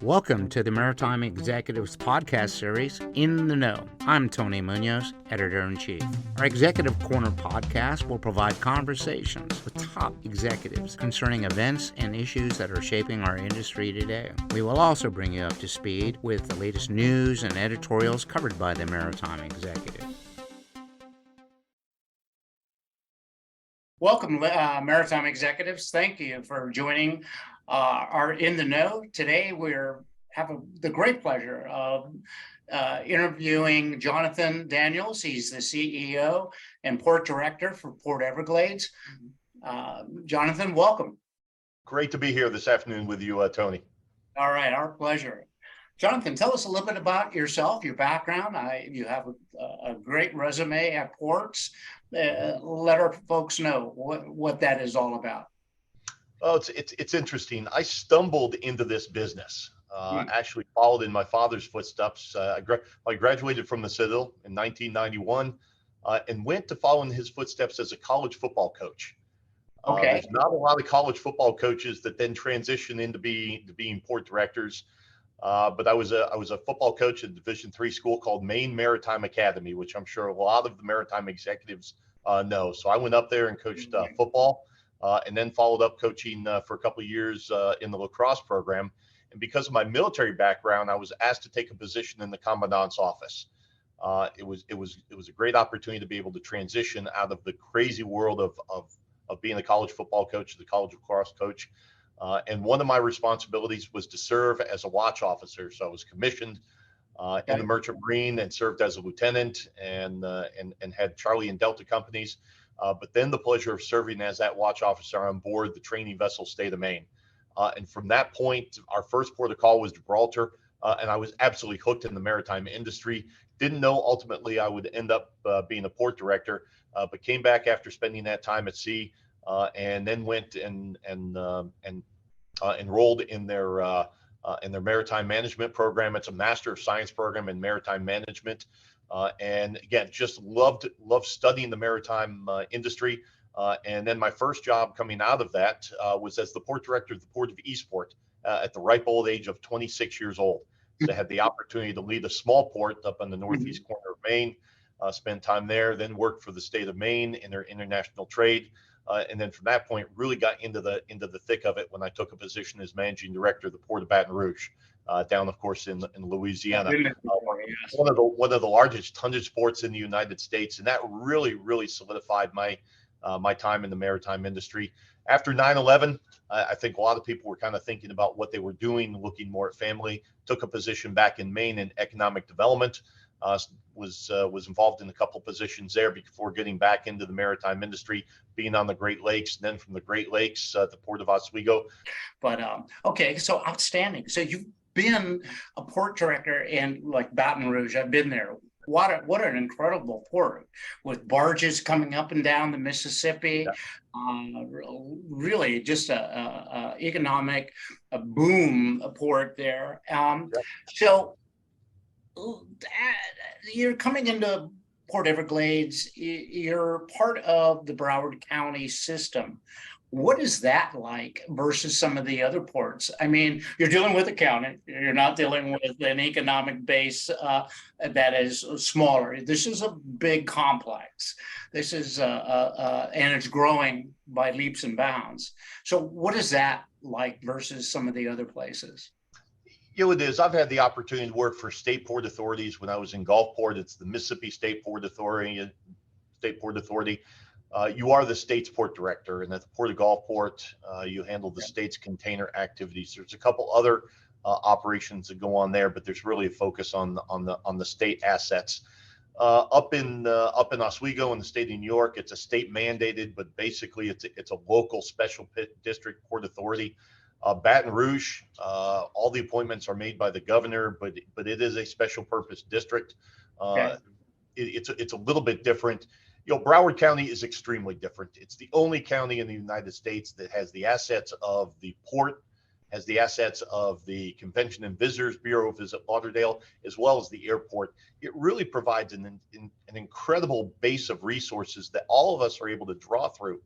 Welcome to the Maritime Executives podcast series, In the Know. I'm Tony Munoz, Editor-in-Chief. Our Executive Corner podcast will provide conversations with top executives concerning events and issues that are shaping our industry today. We will also bring you up to speed with the latest news and editorials covered by the Maritime Executive. Welcome, Maritime Executives. Thank you for joining our In the Know. Today we have the great pleasure of interviewing Jonathan Daniels. He's the CEO and Port Director for Port Everglades. Jonathan, welcome. Great to be here this afternoon with you, Tony. All right, our pleasure. Jonathan, tell us a little bit about yourself, your background. You have a great resume at Ports. Let our folks know what that is all about. Oh, it's interesting. I stumbled into this business. Actually followed in my father's footsteps. I graduated from the Citadel in 1991 and went to follow in his footsteps as a college football coach. Okay. There's not a lot of college football coaches that then transition into being port directors. But I was a football coach at a Division III school called Maine Maritime Academy, which I'm sure a lot of the maritime executives know. So I went up there and coached football, and then followed up coaching for a couple of years in the lacrosse program. And because of my military background, I was asked to take a position in the commandant's office. It was a great opportunity to be able to transition out of the crazy world of being a college football coach to the college lacrosse coach. And one of my responsibilities was to serve as a watch officer. So I was commissioned in the Merchant Marine and served as a lieutenant and had Charlie and Delta companies. But then the pleasure of serving as that watch officer on board the training vessel State of Maine. And from that point, our first port of call was Gibraltar. And I was absolutely hooked in the maritime industry. Didn't know ultimately I would end up being a port director, but came back after spending that time at sea. And then went and enrolled in their maritime management program. It's a Master of Science program in maritime management, and again, just loved studying the maritime industry. And then my first job coming out of that was as the port director of the Port of Eastport at the ripe old age of 26 years old. So I had the opportunity to lead a small port up on the northeast corner of Maine. Spent time there, then worked for the state of Maine in their international trade. And then from that point, really got into the thick of it when I took a position as managing director of the Port of Baton Rouge, down, of course, in Louisiana. One of the largest tonnage ports in the United States, and that really solidified my time in the maritime industry. After 9/11, I think a lot of people were kind of thinking about what they were doing, looking more at family. Took a position back in Maine in economic development. Was involved in a couple positions there before getting back into the maritime industry, being on the Great Lakes, and then from the Great Lakes, the Port of Oswego. But okay, so outstanding. So you've been a port director in like Baton Rouge. I've been there. What an incredible port with barges coming up and down the Mississippi. Yeah. Really just a economic boom port there. So you're coming into Port Everglades. You're part of the Broward County system. What is that like versus some of the other ports? I mean, you're dealing with a county. You're not dealing with an economic base that is smaller. This is a big complex. This is and it's growing by leaps and bounds. So what is that like versus some of the other places? It is. I've had the opportunity to work for state port authorities. When I was in Gulfport, it's the Mississippi State Port Authority. You are the state's port director, and at the Port of Gulfport, you handle the state's container activities. There's a couple other operations that go on there, but there's really a focus on the state assets. Up in Oswego in the state of New York, it's a state mandated, but basically it's a local special district port authority. Baton Rouge, all the appointments are made by the governor, but it is a special purpose district. It's a little bit different. Broward County is extremely different. It's the only county in the United States that has the assets of the port, has the assets of the Convention and Visitors Bureau, Visit Lauderdale, as well as the airport. It really provides an incredible base of resources that all of us are able to draw through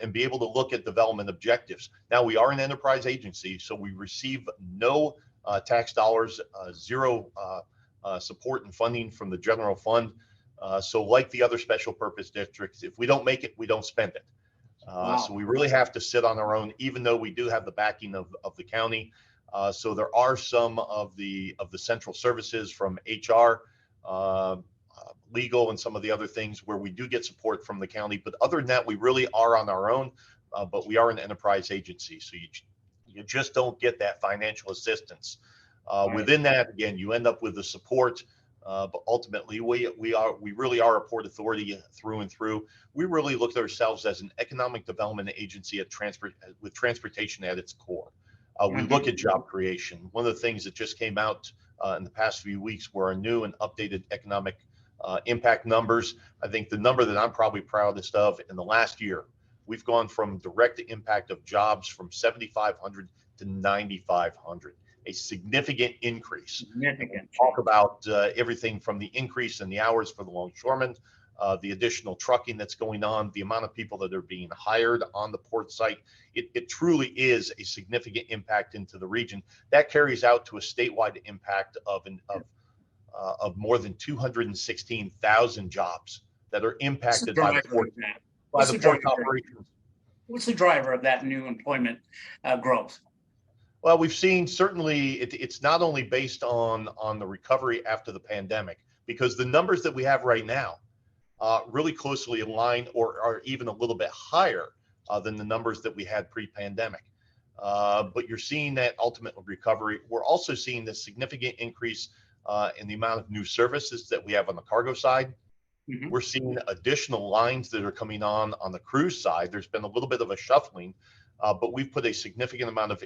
and be able to look at development objectives. Now, we are an enterprise agency, so we receive no tax dollars, zero support and funding from the general fund. So like the other special purpose districts, if we don't make it, we don't spend it. So we really have to sit on our own, even though we do have the backing of the county. So there are some of the central services from HR, legal, and some of the other things where we do get support from the county. But other than that, we really are on our own. But we are an enterprise agency, so you just don't get that financial assistance. Within that, again, you end up with the support. But ultimately, we really are a port authority through and through. We really look at ourselves as an economic development agency with transportation at its core. We look at job creation. One of the things that just came out in the past few weeks were our new and updated economic impact numbers. I think the number that I'm probably proudest of in the last year, we've gone from direct impact of jobs from 7,500 to 9,500. A significant increase. Talk about everything from the increase in the hours for the longshoremen, the additional trucking that's going on, the amount of people that are being hired on the port site. It truly is a significant impact into the region. That carries out to a statewide impact of more than 216,000 jobs that are impacted by the port operations. What's the driver of that new employment growth? Well, we've seen certainly it's not only based on the recovery after the pandemic, because the numbers that we have right now really closely align or are even a little bit higher than the numbers that we had pre-pandemic. But you're seeing that ultimate recovery. We're also seeing this significant increase in the amount of new services that we have on the cargo side. We're seeing additional lines that are coming on the cruise side. There's been a little bit of a shuffling, but we've put a significant amount of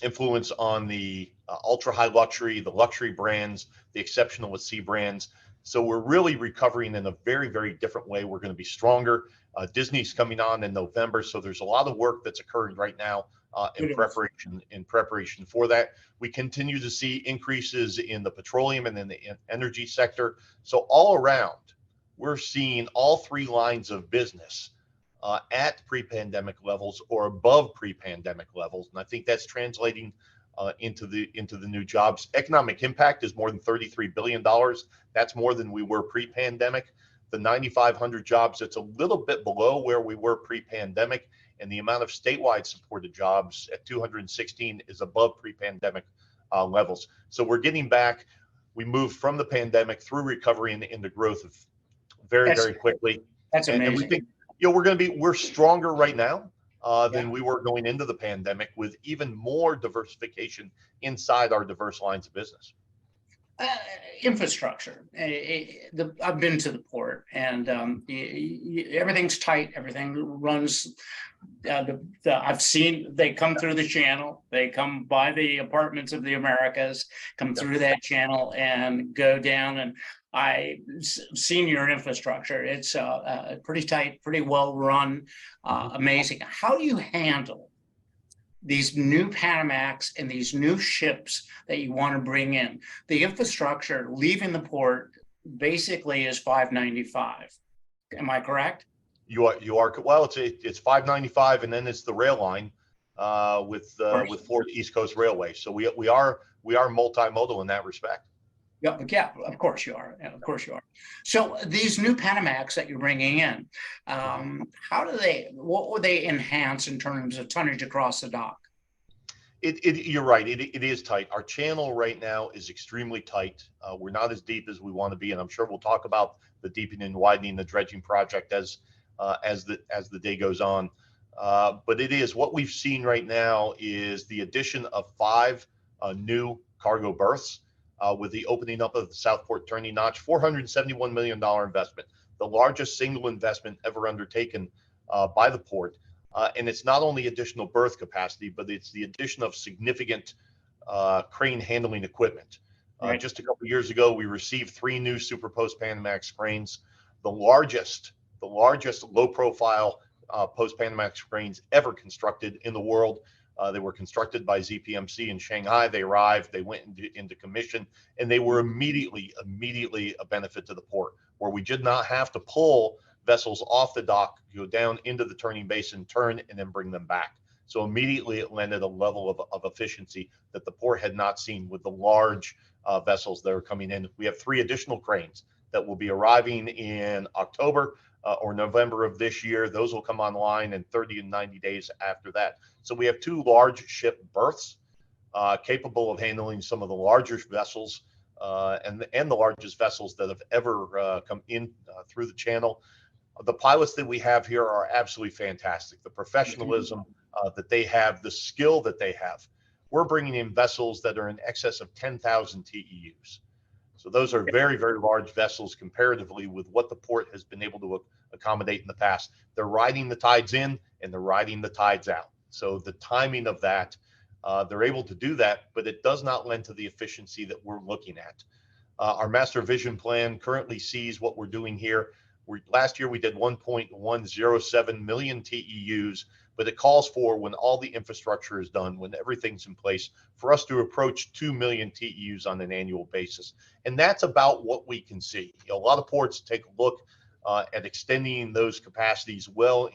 influence on the ultra high luxury, the luxury brands, the exceptional at sea brands. So we're really recovering in a very, very different way. We're going to be stronger. Disney's coming on in November, so there's a lot of work that's occurring right now in preparation for that. We continue to see increases in the petroleum and in the energy sector. So all around, we're seeing all three lines of business at pre-pandemic levels or above pre-pandemic levels, and I think that's translating into the new jobs. Economic impact is more than $33 billion. That's more than we were pre-pandemic. The 9,500 jobs, that's a little bit below where we were pre-pandemic, and the amount of statewide supported jobs at 216 is above pre-pandemic levels. So we're getting back. We moved from the pandemic through recovery and into growth very quickly. That's amazing. And we think we're stronger right now than we were going into the pandemic, with even more diversification inside our diverse lines of business. Infrastructure. I've been to the port, and everything's tight. Everything runs. I've seen they come through the channel. They come by the apartments of the Americas, come through that channel, and go down. And I've seen your infrastructure. It's pretty tight, pretty well run, amazing. How do you handle these new Panamax and these new ships that you want to bring in? The infrastructure leaving the port basically is 595. Am I correct? You are. Well, it's 595, and then it's the rail line with Florida East Coast Railway. So we are multimodal in that respect. Yeah, of course you are. Yeah, of course you are. So these new Panamax that you're bringing in, what would they enhance in terms of tonnage across the dock? You're right. It is tight. Our channel right now is extremely tight. We're not as deep as we want to be, and I'm sure we'll talk about the deepening and widening, the dredging project as the day goes on. But it is what we've seen right now is the addition of 5 new cargo berths. With the opening up of the Southport turning notch, $471 million investment, the largest single investment ever undertaken by the port. And it's not only additional berth capacity, but it's the addition of significant crane handling equipment. Just a couple of years ago, we received 3 new Super Post Panamax cranes, the largest low-profile Post Panamax cranes ever constructed in the world. They were constructed by ZPMC in Shanghai. They arrived, they went into commission, and they were immediately a benefit to the port, where we did not have to pull vessels off the dock, go down into the turning basin, turn, and then bring them back. So immediately it lent a level of efficiency that the port had not seen with the large vessels that are coming in. We have 3 additional cranes that will be arriving in October or November of this year. Those will come online in 30 and 90 days after that. So we have 2 large ship berths capable of handling some of the larger vessels and the largest vessels that have ever come in through the channel. The pilots that we have here are absolutely fantastic. The professionalism that they have, the skill that they have. We're bringing in vessels that are in excess of 10,000 TEUs. So those are very, very large vessels comparatively with what the port has been able to accommodate in the past. They're riding the tides in and they're riding the tides out. So the timing of that, they're able to do that, but it does not lend to the efficiency that we're looking at. Our master vision plan currently sees what we're doing here. Last year we did 1.107 million TEUs, but it calls for, when all the infrastructure is done, when everything's in place, for us to approach 2 million TEUs on an annual basis. And that's about what we can see. A lot of ports take a look at extending those capacities well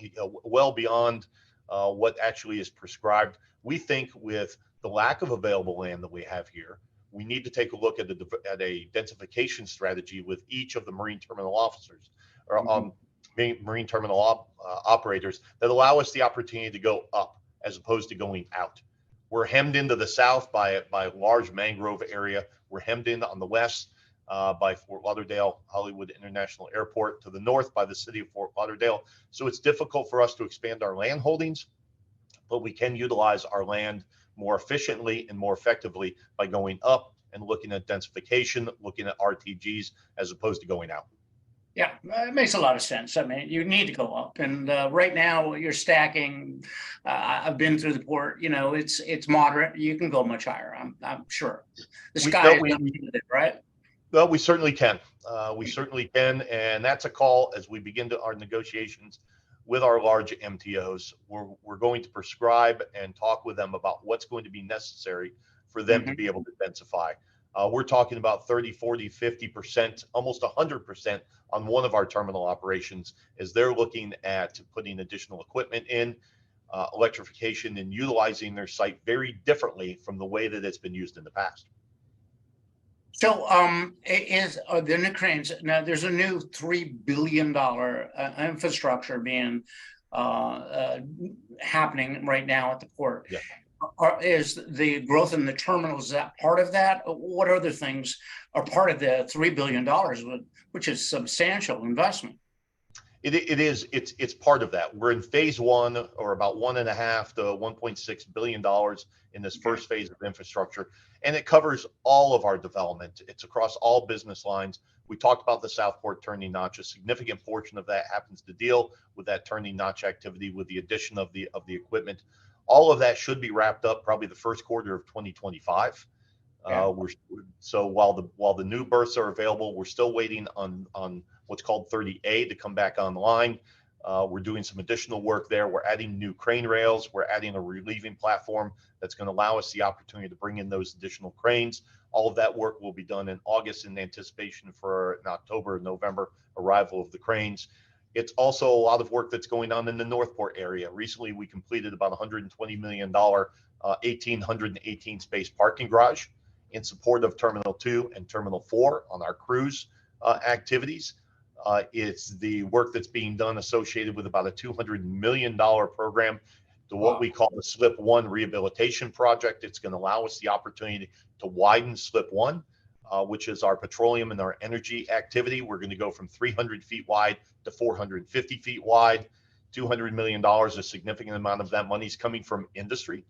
beyond what actually is prescribed. We think with the lack of available land that we have here, we need to take a look at a densification strategy with each of the marine terminal officers or marine terminal operators that allow us the opportunity to go up as opposed to going out. We're hemmed into the south by a large mangrove area. We're hemmed in on the west by Fort Lauderdale Hollywood International Airport, to the north by the city of Fort Lauderdale. So it's difficult for us to expand our land holdings, but we can utilize our land more efficiently and more effectively by going up and looking at densification, looking at RTGs as opposed to going out. Yeah, it makes a lot of sense. I mean, you need to go up, and right now you're stacking. I've been through the port. You know, it's moderate. You can go much higher. I'm sure. The sky is unlimited, right? Well, we certainly can. We certainly can, and that's a call as we begin our negotiations with our large MTOs. We're going to prescribe and talk with them about what's going to be necessary for them to be able to densify. We're talking about 30, 40, 50%, almost 100% on one of our terminal operations as they're looking at putting additional equipment in, electrification, and utilizing their site very differently from the way that it's been used in the past. So, are the new cranes now? There's a new $3 billion infrastructure being happening right now at the port. Yeah. Is the growth in the terminals, is that part of that? What other things are part of the $3 billion, which is substantial investment? It is. It's part of that. We're in phase 1, or about $1.5 to $1.6 billion in this first phase of infrastructure, and it covers all of our development. It's across all business lines. We talked about the Southport turning notch. A significant portion of that happens to deal with that turning notch activity, with the addition of the equipment. All of that should be wrapped up probably the first quarter of 2025. Yeah. So while the new berths are available, we're still waiting on what's called 30A to come back online. We're doing some additional work there. We're adding new crane rails. We're adding a relieving platform that's going to allow us the opportunity to bring in those additional cranes. All of that work will be done in August in anticipation for an October, November arrival of the cranes. It's also a lot of work that's going on in the Northport area. Recently, we completed about $120 million 1,818 space parking garage in support of Terminal 2 and Terminal 4 on our cruise activities. It's the work that's being done associated with about a $200 million program to what we call the Slip 1 rehabilitation project. It's going to allow us the opportunity to widen Slip 1, which is our petroleum and our energy activity. We're going to go from 300 feet wide to 450 feet wide. $200 million, a significant amount of that money is coming from industry.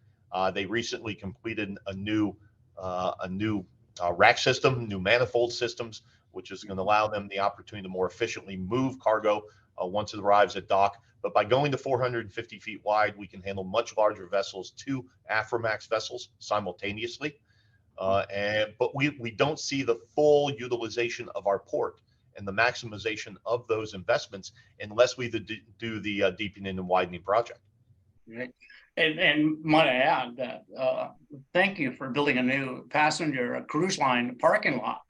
They recently completed a new rack system, new manifold systems, which is going to allow them the opportunity to more efficiently move cargo once it arrives at dock. But by going to 450 feet wide, we can handle much larger vessels, 2 Aframax vessels simultaneously. But we don't see the full utilization of our port and the maximization of those investments unless we do the deepening and widening project. Right. And might I add that Thank you for building a new passenger cruise line parking lot.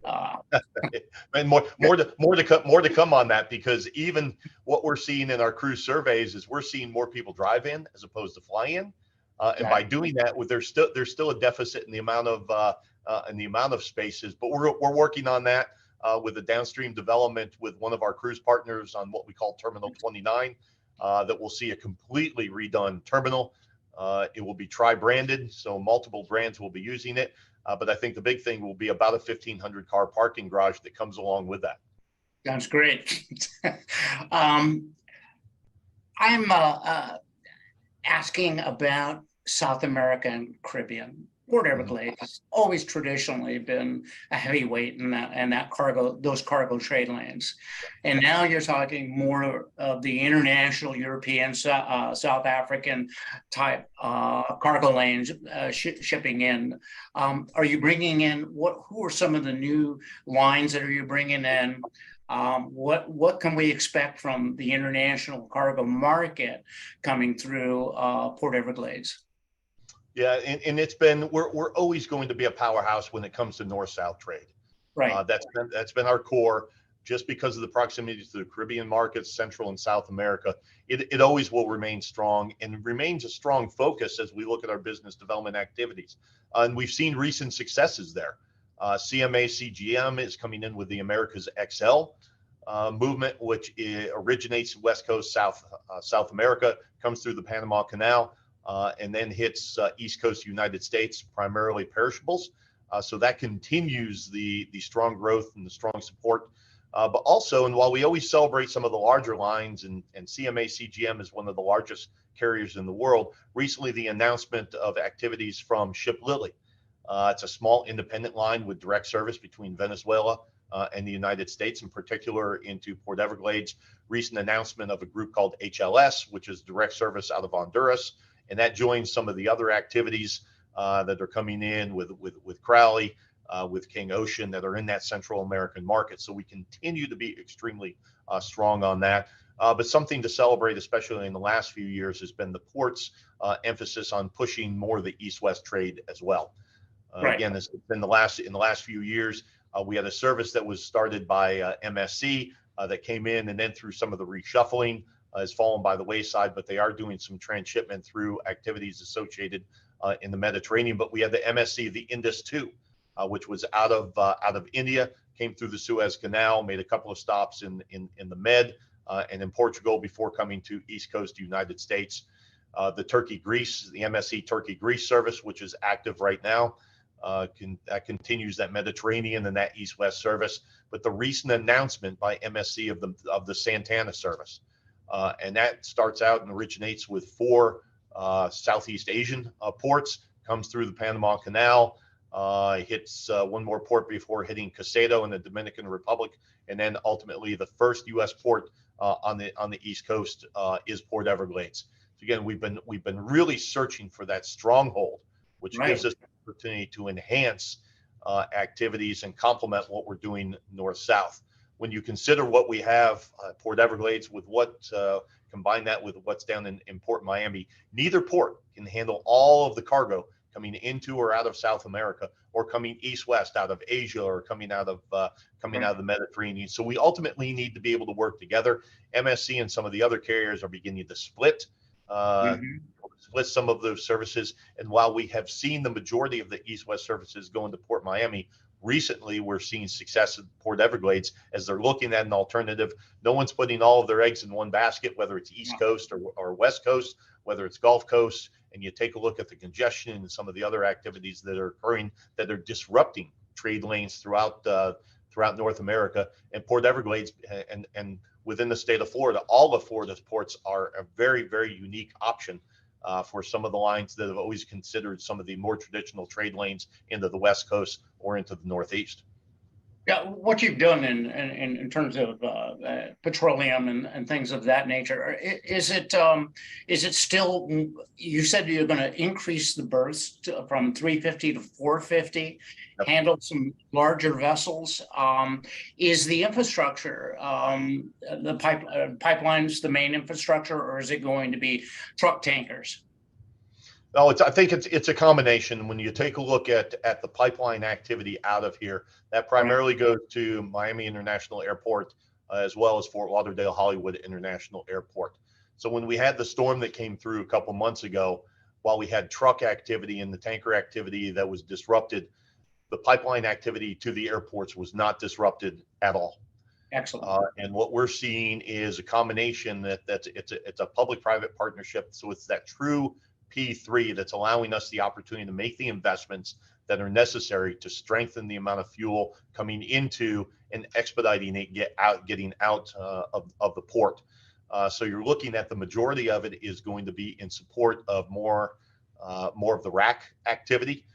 Uh, And more to come on that, because even what we're seeing in our cruise surveys is we're seeing more people drive in as opposed to fly in. And by okay. doing that, there's still a deficit in the amount of spaces, but we're working on that with the downstream development with one of our cruise partners on what we call Terminal 29. That will see a completely redone terminal. It will be tri-branded, so multiple brands will be using it. But I think the big thing will be about a 1,500 car parking garage that comes along with that. Sounds great. um, I'm asking about South America and Caribbean. Port Mhm. Everglades has always traditionally been a heavyweight in that cargo, those cargo trade lanes. And now you're talking more of the international European, South African type cargo lanes shipping in. Are you bringing in who are some of the new lines that are you bringing in? What can we expect from the international cargo market coming through Port Everglades? Yeah, and we're always going to be a powerhouse when it comes to north-south trade. Right, That's been our core, just because of the proximity to the Caribbean markets, Central and South America. It always will remain strong, and remains a strong focus as we look at our business development activities. And we've seen recent successes there. CMA CGM is coming in with the Americas XL movement, which originates West Coast, South America, comes through the Panama Canal, and then hits East Coast United States, primarily perishables. So that continues the strong growth and the strong support. But also, and while we always celebrate some of the larger lines, and CMA CGM is one of the largest carriers in the world, recently the announcement of activities from Ship Lily. It's a small independent line with direct service between Venezuela and the United States, in particular into Port Everglades. Recent announcement of a group called HLS, which is direct service out of Honduras, and that joins some of the other activities that are coming in with Crowley, with King Ocean, that are in that Central American market. So we continue to be extremely strong on that. But something to celebrate, especially in the last few years, has been the port's emphasis on pushing more of the east-west trade as well. right. Again, this in the last few years, we had a service that was started by MSC that came in, and then through some of the reshuffling has fallen by the wayside. But they are doing some transshipment through activities associated in the Mediterranean. But we had the MSC, the Indus 2, which was out of India, came through the Suez Canal, made a couple of stops in the Med and in Portugal before coming to East Coast United States. The Turkey-Greece, the MSC Turkey-Greece service, which is active right now, that continues that Mediterranean and that East-West service. But the recent announcement by MSC of the Santana service, and that starts out and originates with 4 Southeast Asian ports, comes through the Panama Canal, hits one more port before hitting Caseto in the Dominican Republic, and then ultimately the first U.S. port on the East Coast is Port Everglades. So again, we've been really searching for that stronghold, which Right. gives us the opportunity to enhance activities and complement what we're doing north-south. When you consider what we have, Port Everglades, with what combine that with what's down in Port Miami, neither port can handle all of the cargo coming into or out of South America, or coming east-west out of Asia, or coming out of the Mediterranean. So we ultimately need to be able to work together. MSC and some of the other carriers are beginning to split some of those services. And while we have seen the majority of the east-west services go into Port Miami, recently we're seeing success at Port Everglades as they're looking at an alternative. No one's putting all of their eggs in one basket, whether it's East Coast or West Coast, whether it's Gulf Coast. And you take a look at the congestion and some of the other activities that are occurring that are disrupting trade lanes throughout North America. And Port Everglades and within the state of Florida, all of Florida's ports are a very, very unique option for some of the lines that have always considered some of the more traditional trade lanes into the West Coast or into the Northeast. Yeah, what you've done in terms of petroleum and things of that nature, is it still? You said you're going to increase the berths from 350 to 450, Yep. handle some larger vessels. Is the infrastructure, the pipelines, the main infrastructure, or is it going to be truck tankers? No, I think it's a combination. When you take a look at the pipeline activity out of here, that Right. primarily goes to Miami International Airport, as well as Fort Lauderdale Hollywood International Airport. So when we had the storm that came through a couple months ago, while we had truck activity and the tanker activity that was disrupted, the pipeline activity to the airports was not disrupted at all. Excellent. And what we're seeing is a combination it's a public-private partnership. So it's that true P3 that's allowing us the opportunity to make the investments that are necessary to strengthen the amount of fuel coming into and expediting it, getting out of the port. So you're looking at the majority of it is going to be in support of more of the rack activity.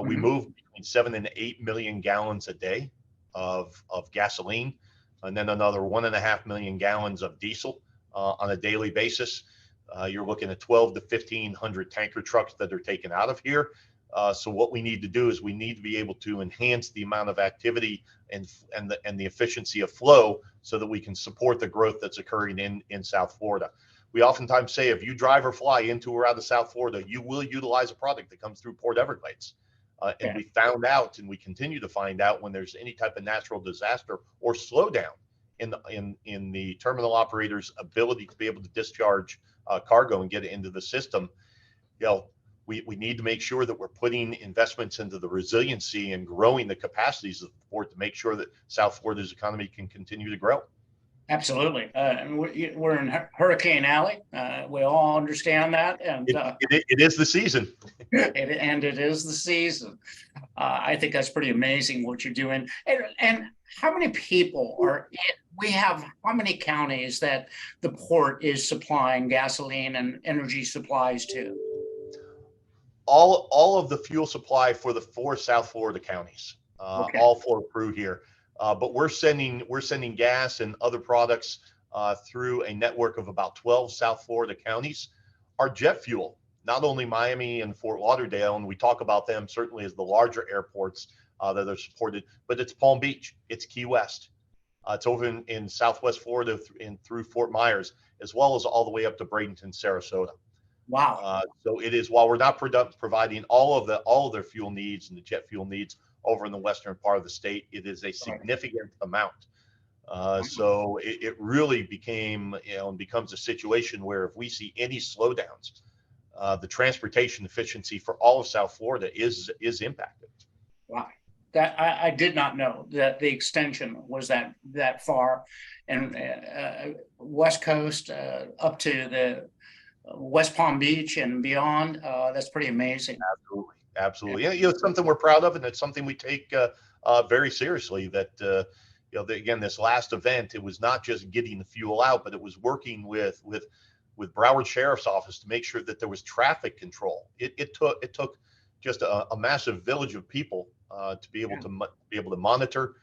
We Mhm. move between 7 and 8 million gallons a day of gasoline, and then another 1.5 million gallons of diesel on a daily basis. You're looking at 12 to 1,500 tanker trucks that are taken out of here. So what we need to do is we need to be able to enhance the amount of activity and the efficiency of flow so that we can support the growth that's occurring in South Florida. We oftentimes say if you drive or fly into or out of South Florida, you will utilize a product that comes through Port Everglades. And Yeah. we found out, and we continue to find out, when there's any type of natural disaster or slowdown in the terminal operator's ability to be able to discharge cargo and get it into the system, you know, we need to make sure that we're putting investments into the resiliency and growing the capacities of the port to make sure that South Florida's economy can continue to grow. Absolutely. And we're in Hurricane Alley. We all understand that, and It is the season. it is the season. I think that's pretty amazing what you're doing. And how many people are in? We have how many counties that the port is supplying gasoline and energy supplies to? All of the fuel supply for the 4 South Florida counties, Okay. all flow through here. But we're sending gas and other products through a network of about 12 South Florida counties. Our jet fuel, not only Miami and Fort Lauderdale, and we talk about them certainly as the larger airports that are supported, but it's Palm Beach, it's Key West, it's over in Southwest Florida through Fort Myers, as well as all the way up to Bradenton, Sarasota. Wow. So it is, while we're not providing all of their fuel needs and the jet fuel needs over in the western part of the state, it is a Right. significant amount. So it really becomes a situation where if we see any slowdowns, the transportation efficiency for all of South Florida is impacted. Wow. That I did not know that the extension was that far, and West Coast up to the West Palm Beach and beyond. That's pretty amazing. Absolutely, absolutely. Yeah. Yeah, it's something we're proud of, and it's something we take very seriously. That again, this last event, it was not just getting the fuel out, but it was working with Broward Sheriff's Office to make sure that there was traffic control. It took just a massive village of people to be able Yeah. to monitor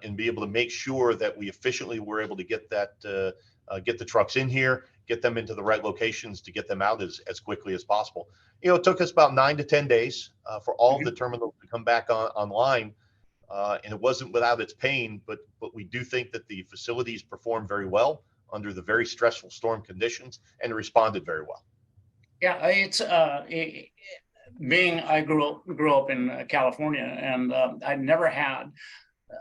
and be able to make sure that we efficiently were able to get the trucks in here, get them into the right locations, to get them out as quickly as possible. It took us about 9 to 10 days for all of the Mhm. terminals to come back online. And it wasn't without its pain, but we do think that the facilities performed very well under the very stressful storm conditions and responded very well. Yeah, it's being I grew up in California, and I never had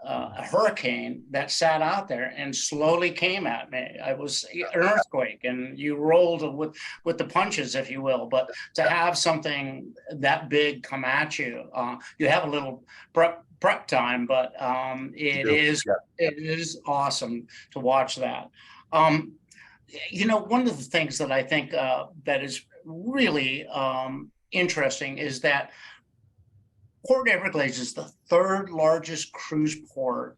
a hurricane that sat out there and slowly came at me. I was an earthquake, and you rolled with the punches, if you will. But to have something that big come at you, you have a little prep time, but You do. Yeah. it is awesome to watch that. Um, one of the things that I think that is really interesting is that Port Everglades is the third largest cruise port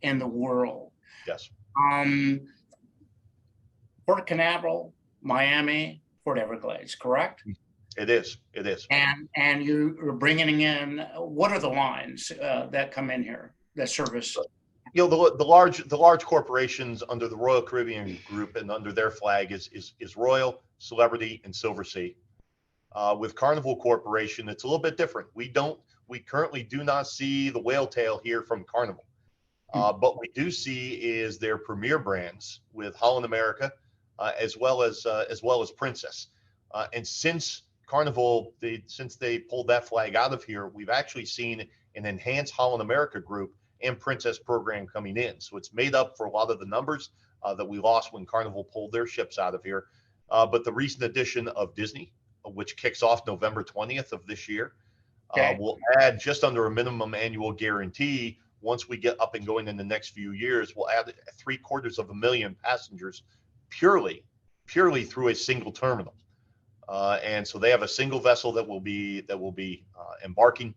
in the world. Yes. Um, Port Canaveral, Miami, Port Everglades, correct? It is. It is. And you're bringing in, what are the lines that come in here that service? The large corporations under the Royal Caribbean Group and under their flag is Royal, Celebrity, and Silversea. With Carnival Corporation, it's a little bit different. We currently do not see the whale tail here from Carnival. But we do see is their premier brands with Holland America, as well as Princess. And since Carnival, since they pulled that flag out of here, we've actually seen an enhanced Holland America group and Princess program coming in. So it's made up for a lot of the numbers that we lost when Carnival pulled their ships out of here. But the recent addition of Disney, which kicks off November 20th of this year, Okay. will add just under a minimum annual guarantee. Once we get up and going in the next few years, we'll add 750,000 passengers purely through a single terminal. And so they have a single vessel that will be embarking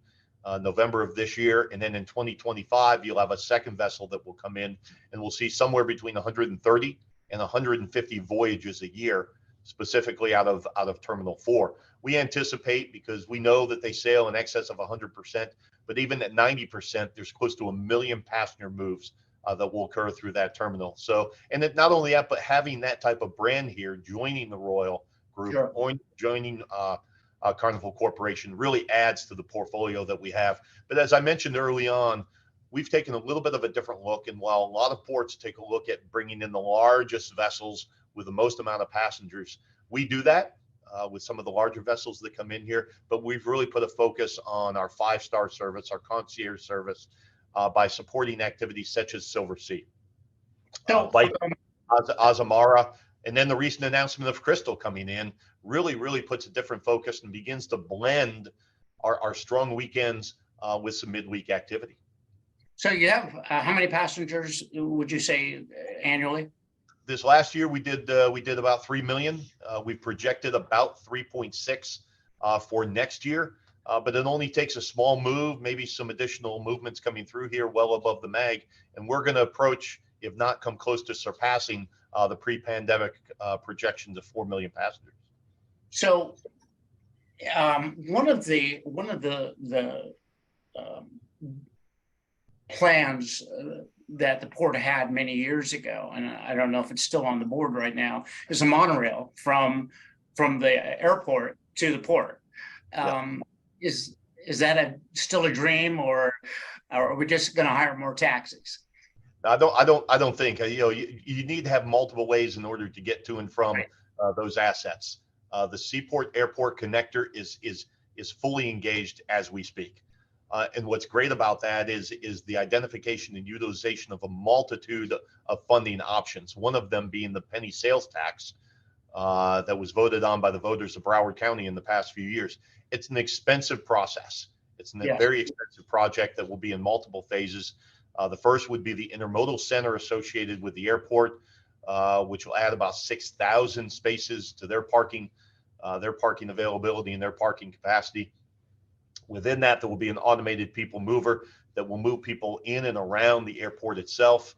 November of this year, and then in 2025 you'll have a second vessel that will come in, and we'll see somewhere between 130 and 150 voyages a year, specifically out of Terminal 4. We anticipate, because we know that they sail in excess of 100%, but even at 90%, there's close to 1 million passenger moves that will occur through that terminal. So, and it, not only that, but having that type of brand here, joining the Royal Group, Sure. or joining Carnival Corporation, really adds to the portfolio that we have. But as I mentioned early on, we've taken a little bit of a different look. And while a lot of ports take a look at bringing in the largest vessels with the most amount of passengers, we do that with some of the larger vessels that come in here. But we've really put a focus on our 5-star service, our concierge service, by supporting activities such as Silver Sea, So, Azamara, and then the recent announcement of Crystal coming in really puts a different focus and begins to blend our strong weekends with some midweek activity. so you have how many passengers would you say annually? This last year we did about 3 million. We've projected about 3.6 for next year, but it only takes a small move, maybe some additional movements coming through here well above the mag, and we're going to approach, if not come close to surpassing the pre-pandemic projections of 4 million passengers. So one of the plans that the port had many years ago, and I don't know if it's still on the board right now, is a monorail from the airport to the port. Is that still a dream, or are we just going to hire more taxis? I don't think, you need to have multiple ways in order to get to and from those assets. The Seaport Airport connector is fully engaged as we speak. And what's great about that is the identification and utilization of a multitude of funding options. One of them being the penny sales tax that was voted on by the voters of Broward County in the past few years. It's an expensive process. It's a very expensive project that will be in multiple phases. The first would be the intermodal center associated with the airport, which will add about 6,000 spaces to their parking availability and their parking capacity. Within that, there will be an automated people mover that will move people in and around the airport itself.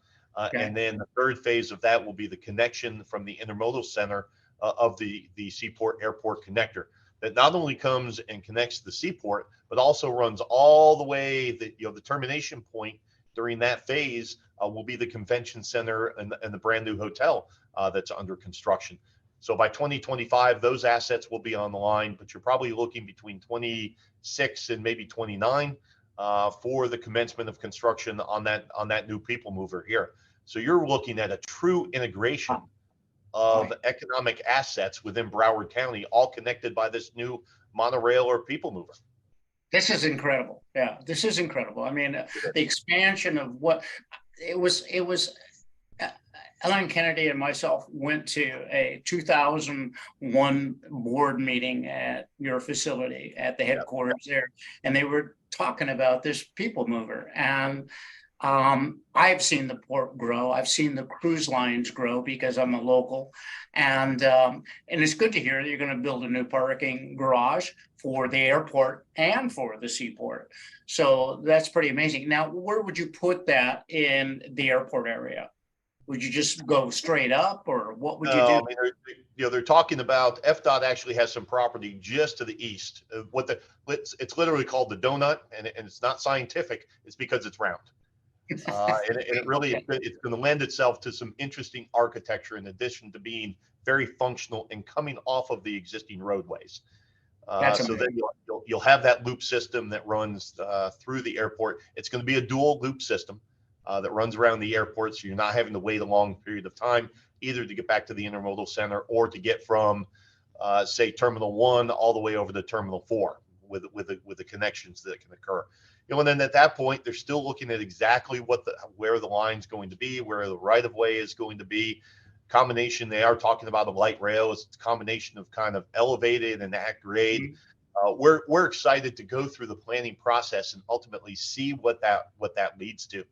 And then the third phase of that will be the connection from the intermodal center of the Seaport Airport connector that not only comes and connects the seaport, but also runs all the way, the termination point during that phase will be the convention center and the brand new hotel that's under construction. So by 2025, those assets will be on the line, but you're probably looking between 26 and maybe 29 for the commencement of construction on that new people mover here. So you're looking at a true integration of economic assets within Broward County, all connected by this new monorail or people mover. This is incredible. Yeah, this is incredible. I mean, the expansion of what it was. Ellen Kennedy and myself went to a 2001 board meeting at your facility at the headquarters there, and they were talking about this people mover. And I've seen the port grow. I've seen the cruise lines grow because I'm a local, and it's good to hear that you're going to build a new parking garage for the airport and for the seaport. So that's pretty amazing. Now, where would you put that in the airport area? Would you just go straight up, or what would you do? I mean, they're talking about FDOT actually has some property just to the east. It's literally called the donut, and it's not scientific. It's because it's round. And it really it's going to lend itself to some interesting architecture in addition to being very functional and coming off of the existing roadways. So then you'll have that loop system that runs through the airport. It's going to be a dual loop system that runs around the airport, so you're not having to wait a long period of time either to get back to the intermodal center or to get from say Terminal 1 all the way over to Terminal 4 with the connections that can occur. And then at that point, they're still looking at exactly where the line's going to be, where the right of way is going to be. Combination, they are talking about a light rail. It's a combination of kind of elevated and at grade. We're excited to go through the planning process and ultimately see what that leads to.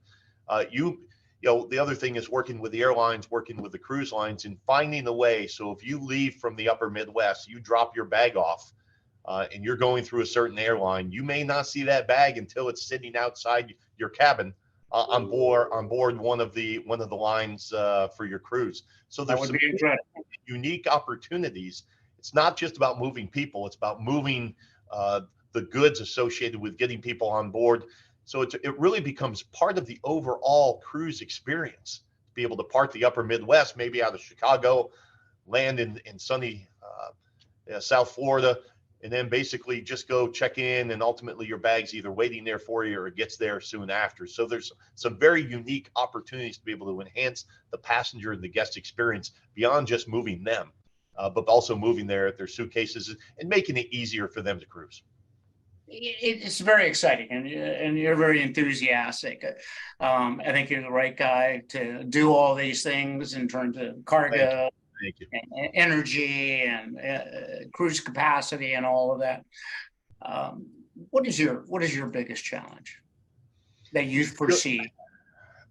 The other thing is working with the airlines, working with the cruise lines, and finding a way. So if you leave from the upper Midwest, you drop your bag off, and you're going through a certain airline, you may not see that bag until it's sitting outside your cabin on board one of the lines for your cruise. So there's some unique opportunities. It's not just about moving people; it's about moving the goods associated with getting people on board. So it really becomes part of the overall cruise experience to be able to part the upper Midwest, maybe out of Chicago, land in sunny South Florida, and then basically just go check in, and ultimately your bag's either waiting there for you or it gets there soon after. So there's some very unique opportunities to be able to enhance the passenger and the guest experience beyond just moving them, but also moving their suitcases and making it easier for them to cruise. It's very exciting, and you're very enthusiastic. I think you're the right guy to do all these things in terms of cargo, Thank you. and energy, and cruise capacity, and all of that. What is your biggest challenge that you foresee?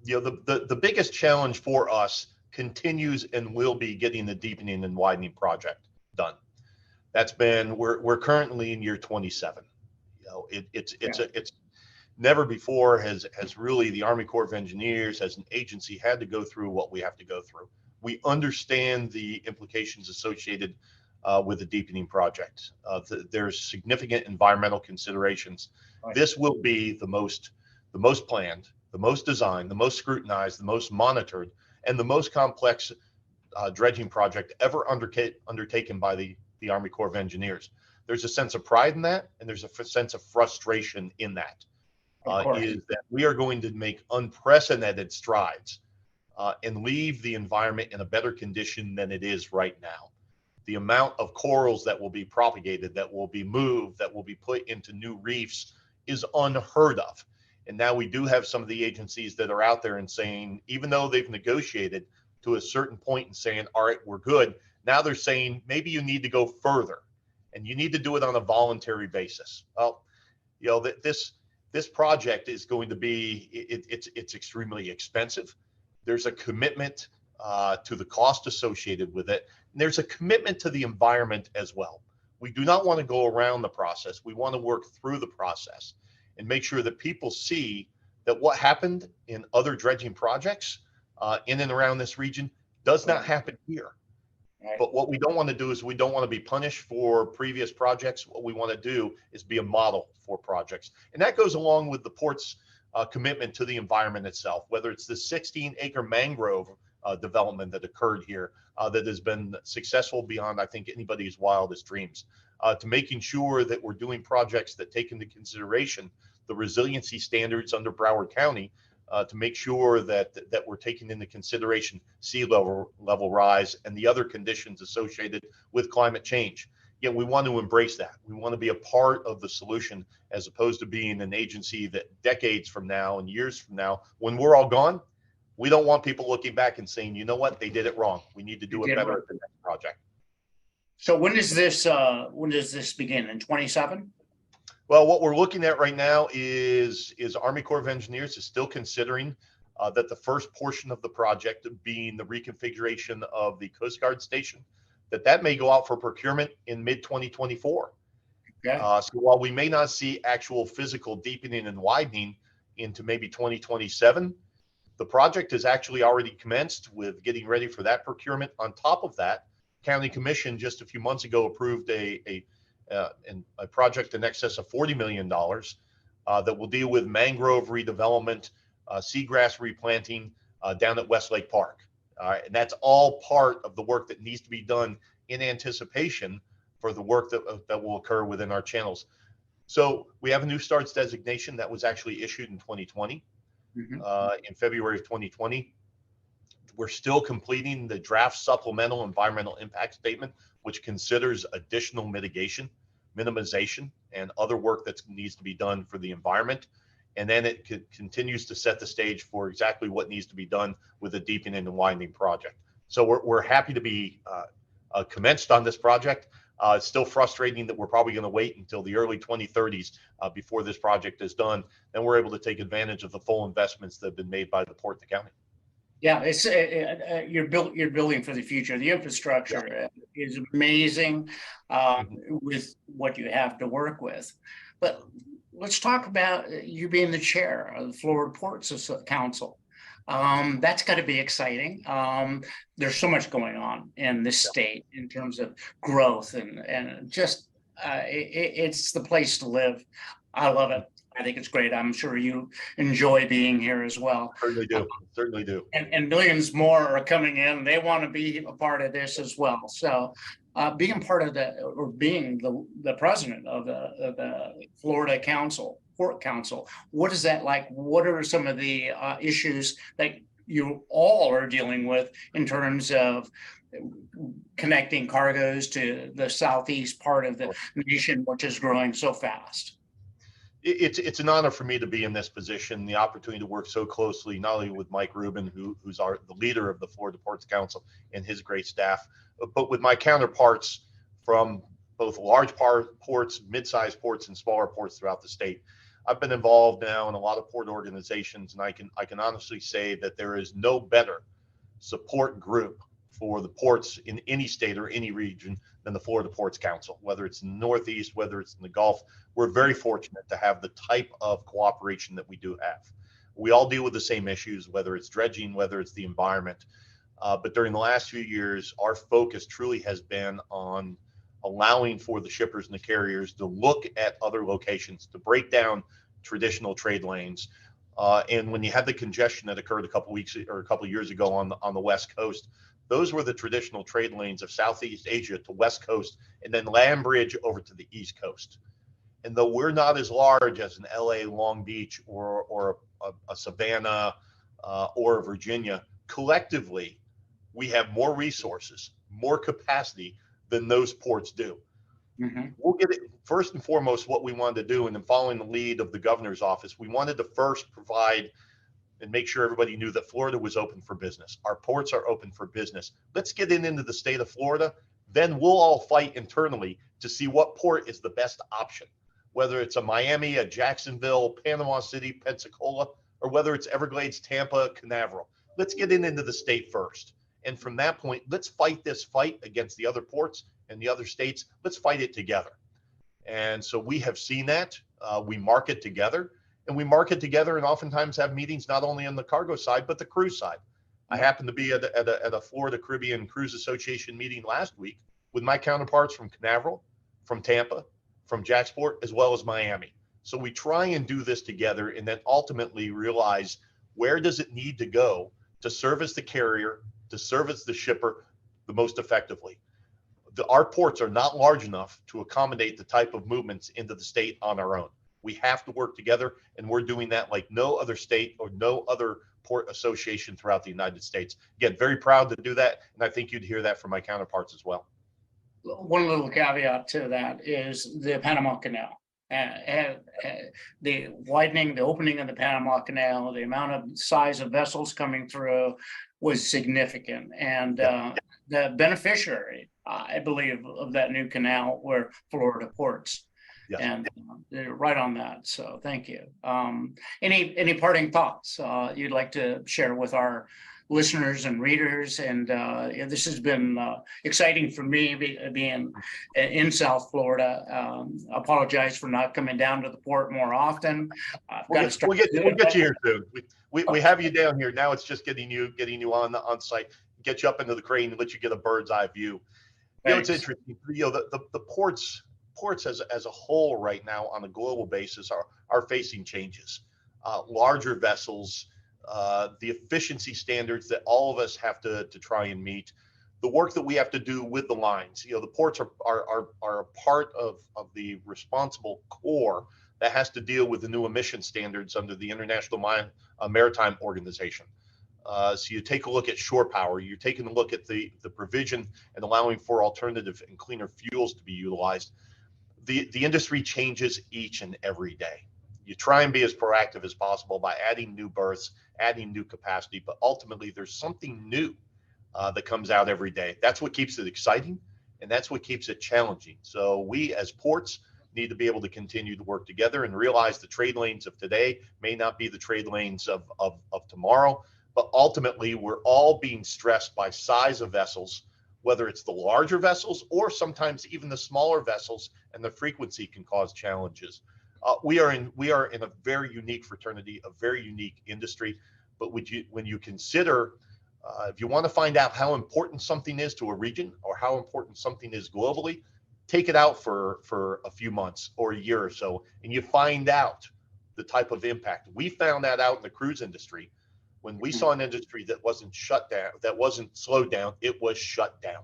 The biggest challenge for us continues and will be getting the deepening and widening project done. We're currently in year 27. It's never before has really the Army Corps of Engineers as an agency had to go through what we have to go through. We understand the implications associated with the deepening project. There's significant environmental considerations. Right. This will be the most planned, the most designed, the most scrutinized, the most monitored, and the most complex dredging project ever undertaken by the Army Corps of Engineers. There's a sense of pride in that, and there's a sense of frustration in that. Is that we are going to make unprecedented strides and leave the environment in a better condition than it is right now. The amount of corals that will be propagated, that will be moved, that will be put into new reefs is unheard of. And now we do have some of the agencies that are out there and saying, even though they've negotiated to a certain point and saying, all right, we're good. Now they're saying, maybe you need to go further. And you need to do it on a voluntary basis. Well, this project is going to be it's extremely expensive. There's a commitment to the cost associated with it, and there's a commitment to the environment as well. We do not want to go around the process. We want to work through the process and make sure that people see that what happened in other dredging projects in and around this region does not happen here. But what we don't want to do is we don't want to be punished for previous projects. What we want to do is be a model for projects. And that goes along with the port's commitment to the environment itself, whether it's the 16-acre mangrove development that occurred here that has been successful beyond, I think, anybody's wildest dreams, to making sure that we're doing projects that take into consideration the resiliency standards under Broward County, to make sure that we're taking into consideration sea level rise and the other conditions associated with climate change. Yet we want to embrace that. We want to be a part of the solution as opposed to being an agency that decades from now and years from now, when we're all gone, we don't want people looking back and saying, you know what, they did it wrong. We need to do it better at the next project. So when does this begin? In 27? Well, what we're looking at right now is Army Corps of Engineers is still considering that the first portion of the project, being the reconfiguration of the Coast Guard station, that may go out for procurement in mid-2024. Okay. So while we may not see actual physical deepening and widening into maybe 2027, the project has actually already commenced with getting ready for that procurement. On top of that, County Commission just a few months ago approved a project in excess of $40 million that will deal with mangrove redevelopment, seagrass replanting down at Westlake Park. And that's all part of the work that needs to be done in anticipation for the work that will occur within our channels. So we have a new starts designation that was actually issued in 2020, in February of 2020. We're still completing the draft supplemental environmental impact statement which considers additional mitigation, minimization, and other work that needs to be done for the environment. And then it continues to set the stage for exactly what needs to be done with the deepening and widening project. So we're happy to be commenced on this project. It's still frustrating that we're probably going to wait until the early 2030s before this project is done. Then we're able to take advantage of the full investments that have been made by the port, the county. Yeah, it's you're building for the future. The infrastructure is amazing with what you have to work with. But let's talk about you being the chair of the Florida Ports Council. That's got to be exciting. There's so much going on in this state in terms of growth and just it's the place to live. I love it. I think it's great. I'm sure you enjoy being here as well. Certainly do. Certainly do. And millions more are coming in. They want to be a part of this as well. So being part of or being the president of the Florida Port Council, what is that like? What are some of the issues that you all are dealing with in terms of connecting cargoes to the southeast part of the nation, which is growing so fast? It's an honor for me to be in this position, the opportunity to work so closely, not only with Mike Rubin, who's the leader of the Florida Ports Council and his great staff, but with my counterparts from both large ports, mid-sized ports, and smaller ports throughout the state. I've been involved now in a lot of port organizations, and I can honestly say that there is no better support group for the ports in any state or any region than the Florida Ports Council, whether it's in the Northeast, whether it's in the Gulf. We're very fortunate to have the type of cooperation that we do have. We all deal with the same issues, whether it's dredging, whether it's the environment. But during the last few years, our focus truly has been on allowing for the shippers and the carriers to look at other locations, to break down traditional trade lanes. And when you had the congestion that occurred a couple of years ago on the West Coast, those were the traditional trade lanes of Southeast Asia to West Coast, and then land bridge over to the East Coast. And though we're not as large as an LA, Long Beach, or a Savannah or a Virginia, collectively, we have more resources, more capacity than those ports do. Mm-hmm. We'll get it first and foremost. What we wanted to do, and then following the lead of the governor's office, we wanted to first provide and make sure everybody knew that Florida was open for business. Our ports are open for business. Let's get into the state of Florida. Then we'll all fight internally to see what port is the best option, whether it's a Miami, a Jacksonville, Panama City, Pensacola, or whether it's Everglades, Tampa, Canaveral. Let's get into the state first. And from that point, let's fight this fight against the other ports and the other states. Let's fight it together. And so we have seen that. We market together. And we market together and oftentimes have meetings not only on the cargo side, but the cruise side. I happened to be at a Florida Caribbean Cruise Association meeting last week with my counterparts from Canaveral, from Tampa, from Jacksport, as well as Miami. So we try and do this together and then ultimately realize where does it need to go to service the carrier, to service the shipper the most effectively. Our ports are not large enough to accommodate the type of movements into the state on our own. We have to work together, and we're doing that like no other state or no other port association throughout the United States. Again, very proud to do that, and I think you'd hear that from my counterparts as well. One little caveat to that is the Panama Canal. The widening, the opening of the Panama Canal, the amount of size of vessels coming through was significant. And the beneficiary, I believe, of that new canal were Florida ports. Yes. And they're right on that. So thank you. Any parting thoughts you'd like to share with our listeners and readers? And this has been exciting for me being in South Florida. Apologize for not coming down to the port more often. We'll get you here soon. We have you down here. Now it's just getting you on site, get you up into the crane and let you get a bird's eye view. You know, it's interesting. You know, the ports as a whole right now on a global basis are facing changes. Larger vessels, the efficiency standards that all of us have to try and meet, the work that we have to do with the lines. You know, the ports are a part of the responsible core that has to deal with the new emission standards under the International Maritime Organization. So you take a look at shore power, you're taking a look at the provision and allowing for alternative and cleaner fuels to be utilized. The industry changes each and every day. You try and be as proactive as possible by adding new berths, adding new capacity, but ultimately there's something new that comes out every day. That's what keeps it exciting, and that's what keeps it challenging. So we as ports need to be able to continue to work together and realize the trade lanes of today may not be the trade lanes of tomorrow, but ultimately we're all being stressed by size of vessels, whether it's the larger vessels or sometimes even the smaller vessels, and the frequency can cause challenges. We are in a very unique fraternity, a very unique industry. But when you consider, if you want to find out how important something is to a region or how important something is globally, take it out for a few months or a year or so, and you find out the type of impact. We found that out in the cruise industry. When we saw an industry that wasn't shut down, that wasn't slowed down, it was shut down.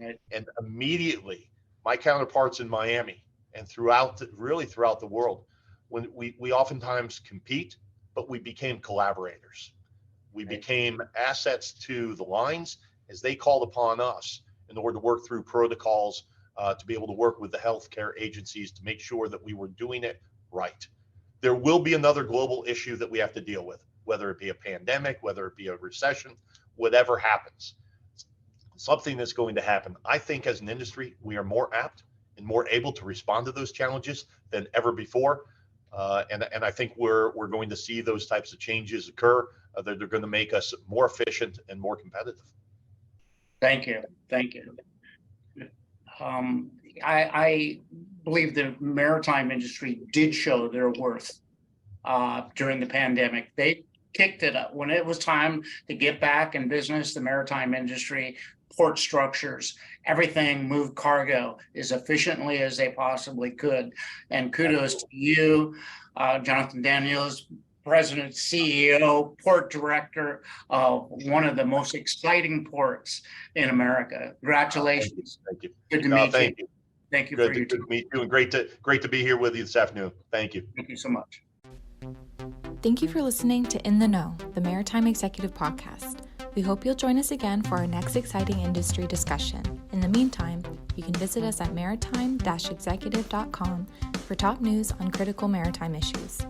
Right. And immediately, my counterparts in Miami and throughout the world, when we oftentimes compete, but we became collaborators. We became assets to the lines as they called upon us in order to work through protocols, to be able to work with the healthcare agencies to make sure that we were doing it right. There will be another global issue that we have to deal with, whether it be a pandemic, whether it be a recession, whatever happens. Something that's going to happen. I think as an industry, we are more apt and more able to respond to those challenges than ever before. And I think we're going to see those types of changes occur that are going to make us more efficient and more competitive. Thank you. I believe the maritime industry did show their worth during the pandemic. They kicked it up when it was time to get back in business. The maritime industry, port structures, everything moved cargo as efficiently as they possibly could. And kudos to you, Jonathan Daniels, President, CEO, Port Director of one of the most exciting ports in America. Congratulations. Thank you. Good to meet thank you. Thank you Good for your to meet you, and great to be here with you this afternoon. Thank you. Thank you so much. Thank you for listening to In the Know, the Maritime Executive Podcast. We hope you'll join us again for our next exciting industry discussion. In the meantime, you can visit us at maritime-executive.com for top news on critical maritime issues.